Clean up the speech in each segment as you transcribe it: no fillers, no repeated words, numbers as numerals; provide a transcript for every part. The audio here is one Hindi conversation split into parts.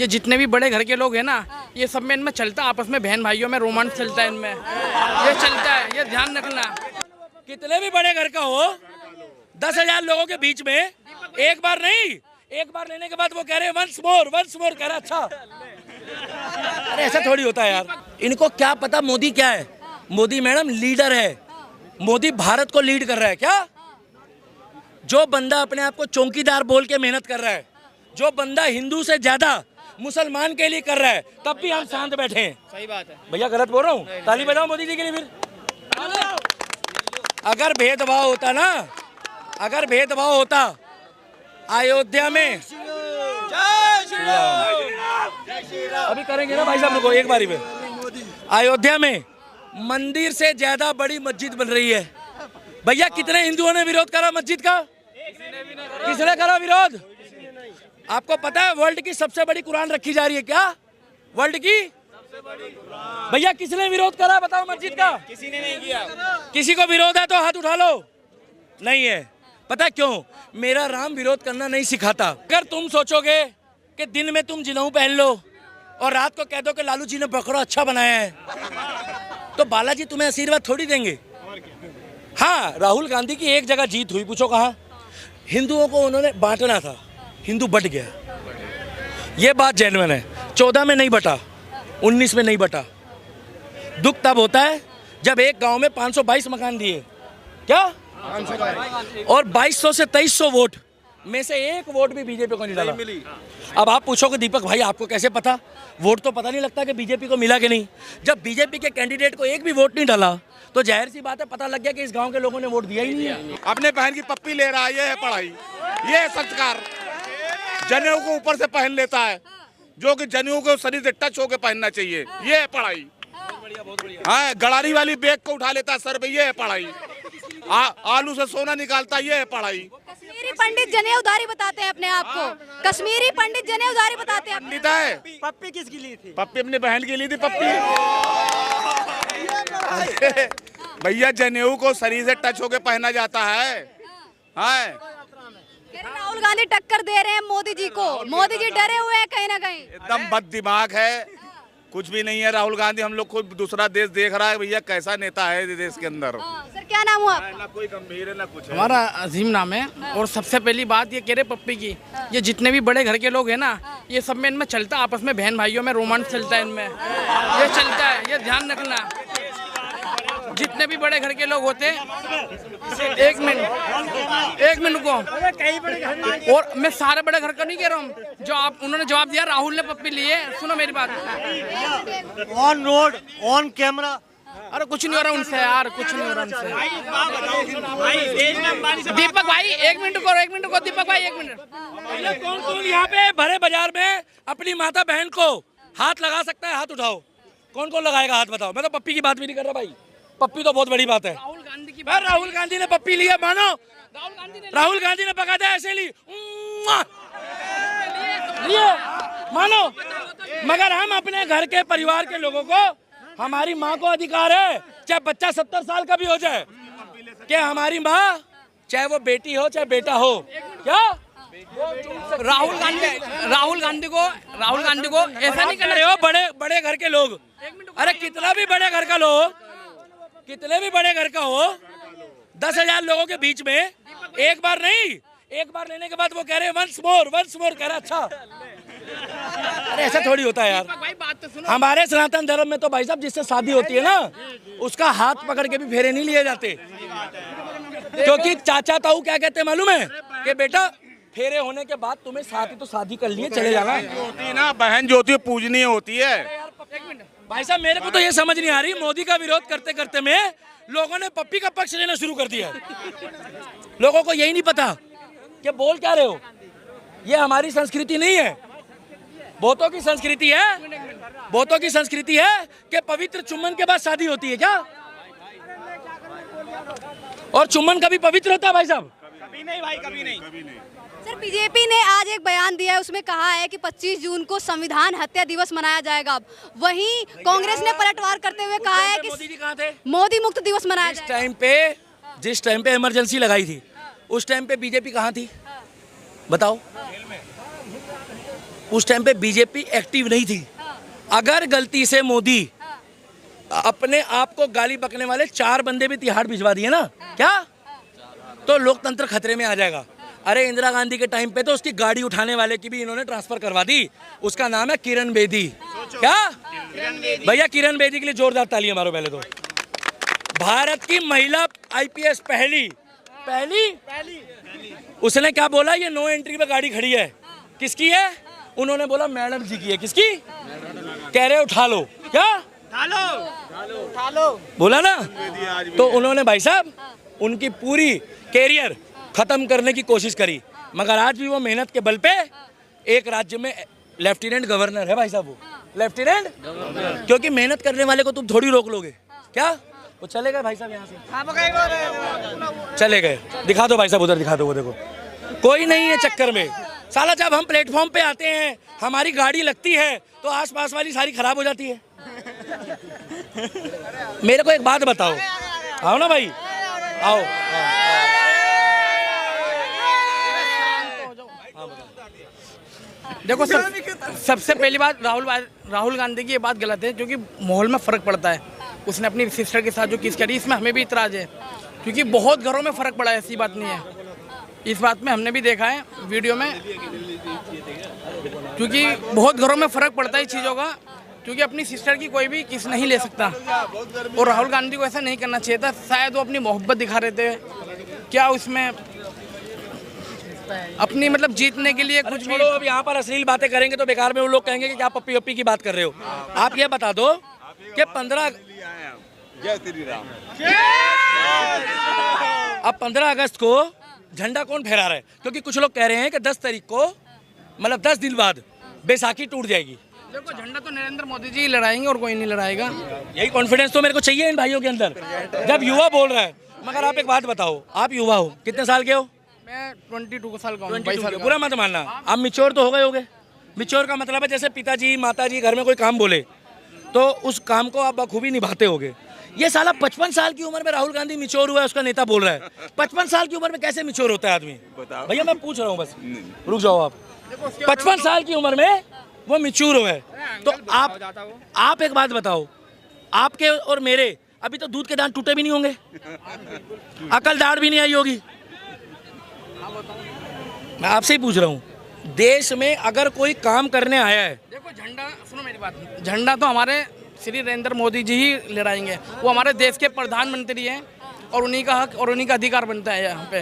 ये जितने भी बड़े घर के लोग हैं ना, ये सब में इनमें चलता, आपस में बहन भाइयों में रोमांस चलता है इनमें, ये चलता है, ये ध्यान रखना। कितने भी बड़े घर का हो, 10,000 लोगों के बीच में एक बार नहीं, एक बार लेने के बाद वो कह रहे वंस मोर कह रहा। अच्छा, अरे ऐसा थोड़ी होता है यार। इनको क्या पता मोदी क्या है। मोदी मैडम लीडर है, मोदी भारत को लीड कर रहा है। क्या जो बंदा अपने आप को चौकीदार बोल के मेहनत कर रहा है, जो बंदा हिंदू से ज्यादा मुसलमान के लिए कर रहा है, तब भी हम शांत बैठे हैं। सही बात है भैया, गलत बोल रहा हूँ? ताली बजाओ मोदी जी के लिए फिर। अगर भेदभाव होता ना, अगर भेदभाव होता अयोध्या में, अभी करेंगे ना भाई साहब लोगों, एक बारी में अयोध्या में मंदिर से ज्यादा बड़ी मस्जिद बन रही है। भैया, कितने हिंदुओं ने विरोध करा मस्जिद का? किसने करा विरोध? आपको पता है वर्ल्ड की सबसे बड़ी कुरान रखी जा रही है क्या? वर्ल्ड की भैया, किसने विरोध करा बताओ मस्जिद का? किसी ने नहीं किया। किसी को विरोध है तो हाथ उठा लो। नहीं है। पता क्यों? मेरा राम विरोध करना नहीं सिखाता। अगर तुम सोचोगे कि दिन में तुम जिनाऊ पहन लो और रात को कह दो कि लालू जी ने बकरा अच्छा बनाया है, तो बालाजी तुम्हें आशीर्वाद थोड़ी देंगे। हाँ, राहुल गांधी की एक जगह जीत हुई, पूछो कहाँ? हिंदुओं को उन्होंने बांटना था, हिंदू बट गया। ये बात जेन्युइन है। 14 में नहीं बटा, 19 में नहीं बटा। दुख तब होता है जब एक गांव में 522 मकान दिए, क्या, और 2200 से 2300 वोट में से एक वोट भी बीजेपी को नहीं डाला। अब आप पूछोगे दीपक भाई आपको कैसे पता? वोट तो पता नहीं लगता कि बीजेपी को मिला कि नहीं। जब बीजेपी के कैंडिडेट को एक भी वोट नहीं डाला तो जाहिर सी बात है पता लग गया कि इस गांव के लोगों ने वोट दिया ही नहीं है। अपने बहन की पप्पी ले रहा है, ये है पढ़ाई, ये है संस्कार। जनेऊ को ऊपर से पहन लेता है, जो कि जनेऊ को शरीर से टच होकर पहनना चाहिए, ये है पढ़ाई। हाँ, गड़ारी वाली बैग को उठा लेता है सर पे, ये है पढ़ाई। आलू से सोना निकालता, ये है पढ़ाई। कश्मीरी पंडित जनेऊधारी बताते हैं अपने आप को, कश्मीरी पंडित जनेऊधारी बताते हैं। पंडित है। पप्पी किसकी ली थी? पप्पी अपनी बहन की ली थी पप्पी। भैया, जनेऊ को शरीर से टच होके पहना जाता है। हाँ, राहुल गांधी टक्कर दे रहे हैं मोदी जी को, मोदी जी डरे हुए हैं कहीं ना कहीं। एकदम बद दिमाग है, कुछ भी नहीं है। राहुल गांधी हम लोग को दूसरा देश देख रहा है। भैया, कैसा नेता है देश के अंदर। सर, क्या नाम हुआ? ना कोई गंभीर है ना कुछ है। हमारा अजीम नाम है। और सबसे पहली बात ये कह रहे पप्पी की, ये जितने भी बड़े घर के लोग हैं ना, ये सब में इनमें चलता, आपस में बहन भाइयों में रोमांस चलता है इनमें, ये चलता है, ये ध्यान रखना। जितने भी बड़े घर के लोग होते हैं, एक मिनट को, और मैं सारे बड़े घर का नहीं कह रहा हूँ। जो आप उन्होंने जवाब दिया राहुल ने पप्पी ली है, सुनो मेरी बात। On road on camera. अरे कुछ नहीं हो रहा उनसे यार, कुछ नहीं हो रहा उनसे। दीपक भाई एक मिनट को दीपक भाई एक मिनट। कौन कौन यहाँ पे भरे बाजार में अपनी माता बहन को हाथ लगा सकता है? हाथ उठाओ। कौन कौन लगाएगा हाथ बताओ? मैं तो पप्पी की बात भी नहीं कर रहा भाई, पप्पी तो बहुत बड़ी बात है। राहुल गांधी की राहुल गांधी ने पप्पी लिया, मानो राहुल गांधी ने बकायदा ऐसे ली, मानो। मगर हम अपने घर के परिवार के लोगों को, हमारी माँ को अधिकार है, चाहे बच्चा 70 साल का भी हो जाए, कि हमारी माँ, चाहे वो बेटी हो चाहे बेटा हो, क्या राहुल गांधी को ऐसा नहीं कर रहे हो? बड़े घर के लोग, अरे कितना भी बड़े घर का लोग, कितने भी बड़े घर का हो, 10,000 लोगों के बीच में एक बार नहीं, एक बार लेने के बाद वो कह रहे वंस मोर कह रहा। अच्छा, अरे ऐसा थोड़ी होता है यार। भाई बात तो सुनो। हमारे सनातन धर्म में तो भाई साहब जिससे शादी होती है ना, उसका हाथ पकड़ के भी फेरे नहीं लिए जाते, क्योंकि चाचा ताऊ क्या कहते हैं मालूम है? कि बेटा फेरे होने के बाद तुम्हें साथ ही तो शादी कर लिए चले जाना। होती ना बहन जो होती है पूजनीय होती है। भाई साहब, मेरे को तो ये समझ नहीं आ रही, मोदी का विरोध करते करते में लोगों ने पप्पी का पक्ष लेना शुरू कर दिया। लोगों को यही नहीं पता कि बोल क्या रहे हो। ये हमारी संस्कृति नहीं है, बहुतों की संस्कृति है। बहुतों की संस्कृति है कि पवित्र चुम्बन के बाद शादी होती है क्या? और चुम्बन कभी पवित्र होता है भाई साहब? कभी नहीं भाई, कभी नहीं। सर, बीजेपी ने आज एक बयान दिया है, उसमें कहा है कि 25 जून को संविधान हत्या दिवस मनाया जाएगा। अब वहीं कांग्रेस ने पलटवार करते हुए कहा है कि मोदी जी कहाँ थे? मोदी मुक्त दिवस मनाया जाएगा। जिस टाइम पे इमरजेंसी लगाई थी, उस टाइम पे बीजेपी कहाँ थी बताओ? उस टाइम पे बीजेपी एक्टिव नहीं थी। अगर गलती से मोदी अपने आप को गाली बकने वाले 4 बंदे भी तिहाड़ भिजवा दिए ना, क्या तो लोकतंत्र खतरे में आ जाएगा। अरे इंदिरा गांधी के टाइम पे तो उसकी गाड़ी उठाने वाले की भी इन्होंने ट्रांसफर करवा दी। उसका नाम है किरण बेदी। क्या भैया, किरण बेदी के लिए जोरदार तालियां मारो पहले तो। भारत की महिला आईपीएस पहली उसने क्या बोला, ये नो एंट्री पे गाड़ी खड़ी है, किसकी है? उन्होंने बोला मैडम जी की है। किसकी? कह रहे उठा लो। क्या उठा लो बोला ना, तो उन्होंने भाई साहब उनकी पूरी कैरियर खत्म करने की कोशिश करी, मगर आज भी वो मेहनत के बल पे एक राज्य में लेफ्टिनेंट गवर्नर है भाई साहब। वो लेफ्टिनेंट गवर्नर, क्योंकि मेहनत करने वाले को तुम थोड़ी रोक लोगे। क्या वो चले गए भाई साहब यहाँ से, चले गए। दिखा दो भाई साहब, उधर दिखा दो, वो देखो कोई नहीं है चक्कर में। साला जब हम प्लेटफॉर्म पे आते हैं, हमारी गाड़ी लगती है तो आसपास वाली सारी खराब हो जाती है। मेरे को एक बात बताओ, आओ ना भाई, आओ। देखो सबसे पहली बात, राहुल गांधी की ये बात गलत है, क्योंकि माहौल में फ़र्क पड़ता है। उसने अपनी सिस्टर के साथ जो किस करी, इसमें हमें भी इतराज़ है, क्योंकि बहुत घरों में फ़र्क पड़ा है, ऐसी बात नहीं है। इस बात में हमने भी देखा है वीडियो में, क्योंकि बहुत घरों में फ़र्क पड़ता है चीज़ों का, क्योंकि अपनी सिस्टर की कोई भी किस नहीं ले सकता। और राहुल गांधी को ऐसा नहीं करना चाहिए था। शायद वो अपनी मोहब्बत दिखा रहे थे, क्या उसमें अपनी मतलब जीतने के लिए कुछ भी। अब यहाँ पर अश्लील बातें करेंगे तो बेकार में वो लोग कहेंगे कि क्या पप्पी वप्पी की बात कर रहे हो। आप ये बता दो कि 15 अगस्त को झंडा कौन फहरा रहा है? क्योंकि कुछ लोग कह रहे हैं कि 10 तारीख को, मतलब 10 दिन बाद बैसाखी टूट जाएगी। देखो झंडा तो नरेंद्र मोदी जी लड़ाएंगे और कोई नहीं लड़ाएगा। यही कॉन्फिडेंस तो मेरे को चाहिए इन भाइयों के अंदर, जब युवा बोल रहा है। मगर आप एक बात बताओ, आप युवा हो, कितने साल के हो? मैं 22 साल का हूँ। 22 साल। बुरा मत मानना, आप मिच्योर तो हो गए होगे। मिच्योर का मतलब है जैसे पिताजी माताजी घर में कोई काम बोले तो उस काम को आप बखूबी निभाते होगे। ये साला 55 साल की उम्र में राहुल गांधी मिच्योर हुआ है, उसका नेता बोल रहा है। 55 साल की उम्र में कैसे मिच्योर होता है आदमी? भैया मैं पूछ रहा हूँ, बस रुक जाओ आप। 55 साल की उम्र में वो मिच्योर हुआ है, तो आप एक बात बताओ, आपके और मेरे अभी तो दूध के दांत टूटे भी नहीं होंगे, अकल दाढ़ भी नहीं आई होगी। मैं आपसे ही पूछ रहा हूँ, देश में अगर कोई काम करने आया है। देखो झंडा, सुनो मेरी बात, झंडा तो हमारे श्री नरेंद्र मोदी जी ही लहराएंगे। वो हमारे देश के प्रधानमंत्री हैं और उन्हीं का हक और उन्हीं का अधिकार बनता है। यहाँ पे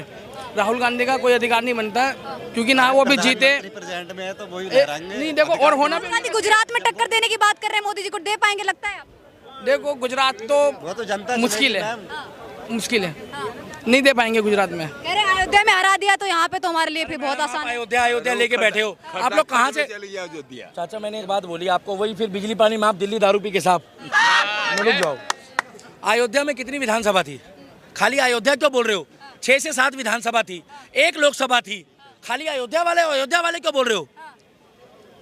राहुल गांधी का कोई अधिकार नहीं बनता, क्योंकि ना वो भी जीते रिप्रेजेंट में है तो वही लहराएंगे। नहीं देखो, और होना भी। गुजरात में टक्कर देने की बात कर रहे हैं, मोदी जी को दे पाएंगे लगता है? देखो गुजरात तो जनता मुश्किल है, मुश्किल है, नहीं दे पाएंगे गुजरात में। कह रहे अयोध्या में हरा दिया तो यहाँ पे तो हमारे लिए फिर बहुत आसान है। अयोध्या लेके बैठे हो आप लोग, कहाँ से? चाचा मैंने एक बात बोली आपको, वही फिर बिजली पानी माफ दिल्ली दारू पी के साहब। रुक जाओ, अयोध्या में कितनी विधानसभा थी? खाली अयोध्या क्यों बोल रहे हो? 6 से 7 विधानसभा थी, 1 लोकसभा थी। खाली अयोध्या वाले क्यों बोल रहे हो?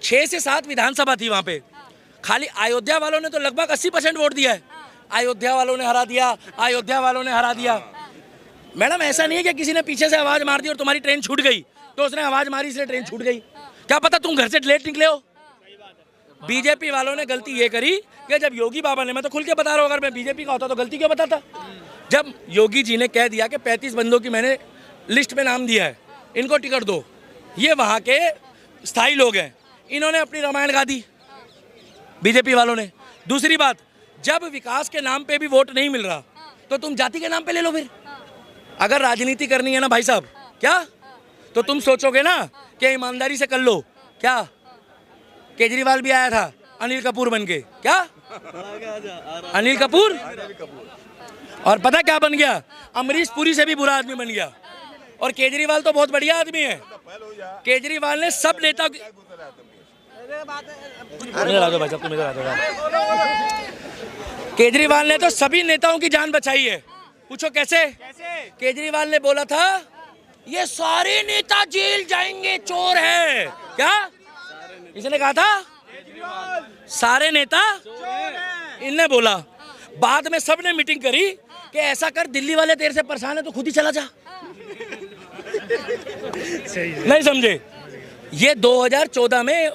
6 से 7 विधानसभा थी वहाँ पे। खाली अयोध्या वालों ने तो लगभग 80% वोट दिया है। अयोध्या वालों ने हरा दिया, अयोध्या वालों ने हरा दिया। मैडम ऐसा नहीं है कि किसी ने पीछे से आवाज मार दी और तुम्हारी ट्रेन छूट गई, तो उसने आवाज मारी इसलिए ट्रेन छूट गई। क्या पता तुम घर से लेट निकले हो। बीजेपी वालों ने गलती ये करी कि जब योगी बाबा ने, मैं तो खुल के बता रहा हूँ, अगर मैं बीजेपी का होता तो गलती क्यों बताता। जब योगी जी ने कह दिया कि 35 बंदों की मैंने लिस्ट में नाम दिया है, इनको टिकट दो, ये वहाँ के स्थायी लोग हैं, इन्होंने अपनी रामायण गा दी बीजेपी वालों ने। दूसरी बात, जब विकास के नाम पे भी वोट नहीं मिल रहा तो तुम जाति के नाम पे ले लो। फिर अगर राजनीति करनी है ना भाई साहब, क्या तो तुम सोचोगे ना कि ईमानदारी से कर लो। क्या केजरीवाल भी आया था अनिल कपूर बन के, क्या अनिल कपूर, और पता क्या बन गया? अमरीश पुरी से भी बुरा आदमी बन गया। और केजरीवाल तो बहुत बढ़िया आदमी है। केजरीवाल ने सब नेता केजरीवाल ने तो सभी नेताओं की जान बचाई है। पूछो कैसे? केजरीवाल ने बोला था ये सारे नेता जेल जाएंगे, चोर है। क्या इसने कहा था? सारे नेता इनने बोला। बाद में सबने मीटिंग करी कि ऐसा कर, दिल्ली वाले तेरे से परेशान है तो खुद ही चला जा। नहीं समझे? ये 2014 में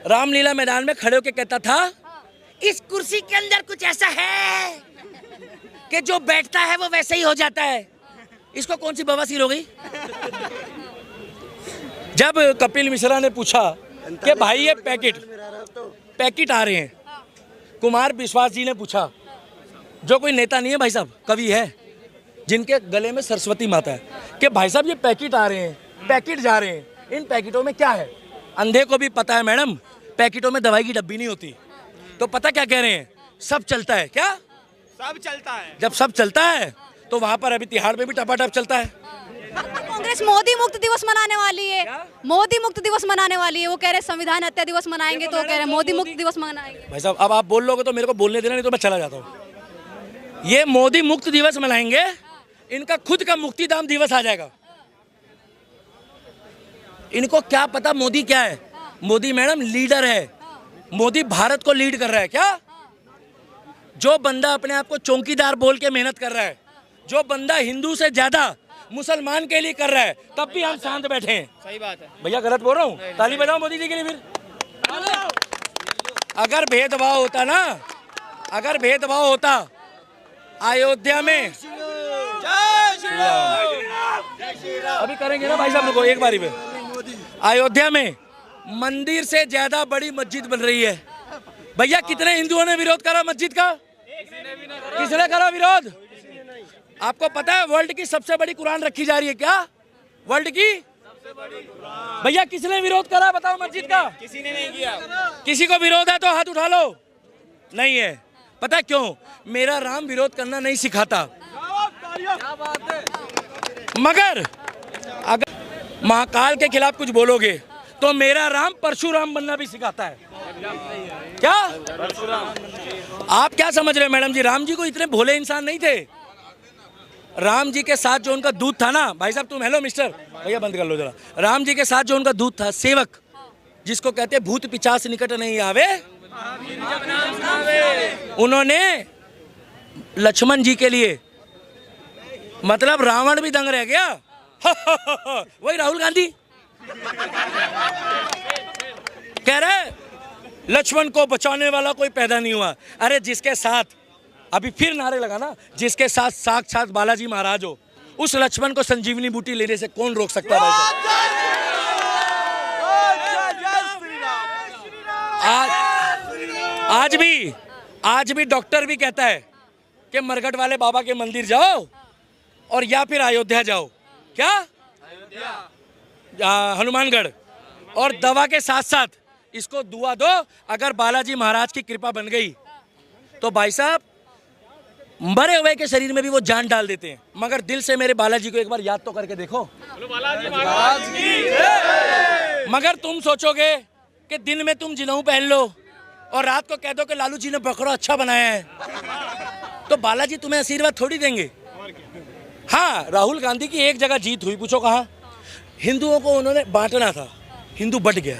रामलीला मैदान में खड़े होकर कहता था, इस कुर्सी के अंदर कुछ ऐसा है कि जो बैठता है वो वैसे ही हो जाता है। इसको कौन सी बवासीर हो गई? जब कपिल मिश्रा ने पूछा कि भाई ये पैकेट आ रहे हैं, कुमार विश्वास जी ने पूछा, जो कोई नेता नहीं है भाई साहब, कवि है जिनके गले में सरस्वती माता है, कि भाई साहब ये पैकेट आ रहे हैं, पैकेट जा रहे हैं, इन पैकेटों में क्या है? अंधे को भी पता है मैडम, पैकेटों में दवाई की डब्बी नहीं होती। तो पता क्या कह रहे हैं? सब चलता है। क्या सब चलता है? जब सब चलता है तो वहां पर अभी तिहाड़ में भी टपाटप चलता है। कांग्रेस मोदी मुक्त दिवस मनाने वाली है, मोदी मुक्त दिवस मनाने वाली है। वो कह रहे संविधान हत्या दिवस मनाएंगे, तो कह रहे मोदी मुक्त दिवस मनाएंगे। भाई साहब अब आप बोल लोगे तो मेरे को बोलने देना, नहीं तो मैं चला जाता हूँ। ये मोदी मुक्त दिवस मनाएंगे, इनका खुद का मुक्तिधाम दिवस आ जाएगा। इनको क्या पता मोदी क्या है? मोदी मैडम लीडर है, मोदी भारत को लीड कर रहा है। क्या? जो बंदा अपने आप को चौकीदार बोल के मेहनत कर रहा है, जो बंदा हिंदू से ज्यादा मुसलमान के लिए कर रहा है, तब भी हम शांत बैठे हैं। सही बात है भैया गलत बोल रहा हूँ? ताली बजाओ मोदी जी के लिए फिर। अगर भेदभाव होता ना, अगर भेदभाव होता अयोध्या में, अभी करेंगे ना भाई साहब को एक बारी में, अयोध्या में मंदिर से ज्यादा बड़ी मस्जिद बन रही है। भैया कितने हिंदुओं ने विरोध करा मस्जिद का? किसने करा विरोध? आपको पता है वर्ल्ड की सबसे बड़ी कुरान रखी जा रही है क्या? वर्ल्ड की भैया किसने विरोध करा बताओ मस्जिद का? किसी ने नहीं किया। किसी को विरोध है तो हाथ उठा लो। नहीं है। पता क्यों? मेरा राम विरोध करना नहीं सिखाता, मगर अगर महाकाल के खिलाफ कुछ बोलोगे तो मेरा राम परशुराम बनना भी सिखाता है। क्या आप क्या समझ रहे हो मैडम जी? राम जी को इतने भोले इंसान नहीं थे। राम जी के साथ जो उनका दूत था ना, भाई साहब तुम हेलो मिस्टर, भैया बंद कर लो जरा। राम जी के साथ जो उनका दूत था, सेवक, जिसको कहते भूत पिचास निकट नहीं आवे, उन्होंने लक्ष्मण जी के लिए, मतलब रावण भी दंग रह गया। वही राहुल गांधी कह रहे लक्ष्मण को बचाने वाला कोई पैदा नहीं हुआ। अरे जिसके साथ, अभी फिर नारे लगा ना, जिसके साथ साक्षात बालाजी महाराज हो, उस लक्ष्मण को संजीवनी बूटी लेने से कौन रोक सकता है भाई साहब? आज भी डॉक्टर भी कहता है कि मरघट वाले बाबा के मंदिर जाओ और या फिर अयोध्या जाओ। क्या? हनुमानगढ़। और दवा के साथ साथ इसको दुआ दो, अगर बालाजी महाराज की कृपा बन गई तो भाई साहब मरे हुए के शरीर में भी वो जान डाल देते हैं। मगर दिल से मेरे बालाजी को एक बार याद तो करके देखो। मगर तुम सोचोगे कि दिन में तुम जिनऊ पहन लो और रात को कह दो कि लालू जी ने बकरा अच्छा बनाया है, तो बालाजी तुम्हें आशीर्वाद थोड़ी देंगे। हाँ, राहुल गांधी की एक जगह जीत हुई, पूछो कहाँ? हिंदुओं को उन्होंने बांटना था, हिंदू बट गया।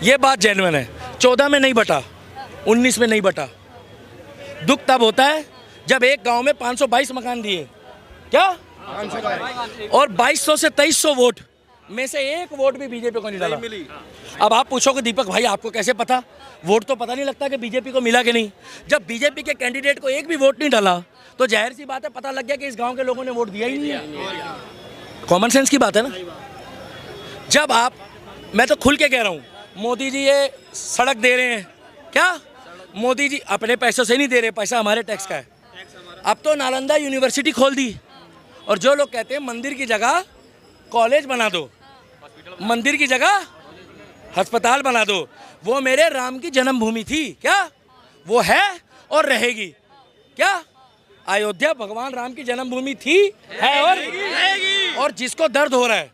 ये बात जेन्युइन है। 14 में नहीं बटा, 19 में नहीं बटा। दुख तब होता है जब एक गांव में 522 मकान दिए, क्या, और 2200 से 2300 वोट में से एक वोट भी बीजेपी को नहीं डाला। अब आप पूछोगे दीपक भाई आपको कैसे पता? वोट तो पता नहीं लगता कि बीजेपी को मिला कि नहीं। जब बीजेपी के कैंडिडेट को एक भी वोट नहीं डाला तो जाहिर सी बात है पता लग गया कि इस गांव के लोगों ने वोट दिया ही नहीं है। कॉमन सेंस की बात है ना। जब आप, मैं तो खुल के कह रहा हूँ, मोदी जी ये सड़क दे रहे हैं, क्या मोदी जी अपने पैसों से नहीं दे रहे, पैसा हमारे टैक्स का है। अब तो नालंदा यूनिवर्सिटी खोल दी, और जो लोग कहते हैं मंदिर की जगह कॉलेज बना दो, मंदिर की जगह अस्पताल बना दो, वो मेरे राम की जन्मभूमि थी, क्या वो है और रहेगी। क्या अयोध्या भगवान राम की जन्मभूमि थी, है और रहेगी। और जिसको दर्द हो रहा है,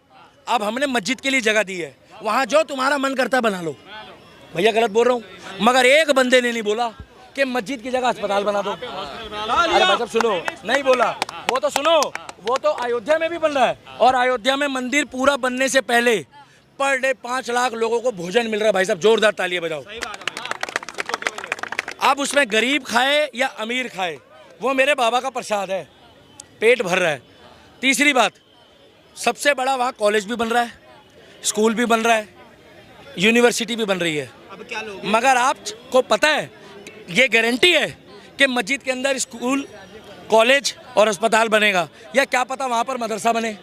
अब हमने मस्जिद के लिए जगह दी है, वहाँ जो तुम्हारा मन करता बना लो। भैया गलत बोल रहा हूँ? मगर एक बंदे ने नहीं बोला कि मस्जिद की जगह अस्पताल बना दो। अरे भाई साहब सुनो, नहीं बोला, वो तो सुनो, वो तो अयोध्या में भी बन रहा है, और अयोध्या में मंदिर पूरा बनने से पहले पर डे 5 लाख लोगों को भोजन मिल रहा है। भाई साहब जोरदार तालियां बजाओ। अब उसमें गरीब खाए या अमीर खाए, वो मेरे बाबा का प्रसाद है, पेट भर रहा है। तीसरी बात, सबसे बड़ा वहाँ कॉलेज भी बन रहा है, स्कूल भी बन रहा है, यूनिवर्सिटी भी बन रही है। अब क्या लोग मगर आपको पता है, ये गारंटी है कि मस्जिद के अंदर स्कूल, कॉलेज और अस्पताल बनेगा, या क्या पता वहाँ पर मदरसा बने।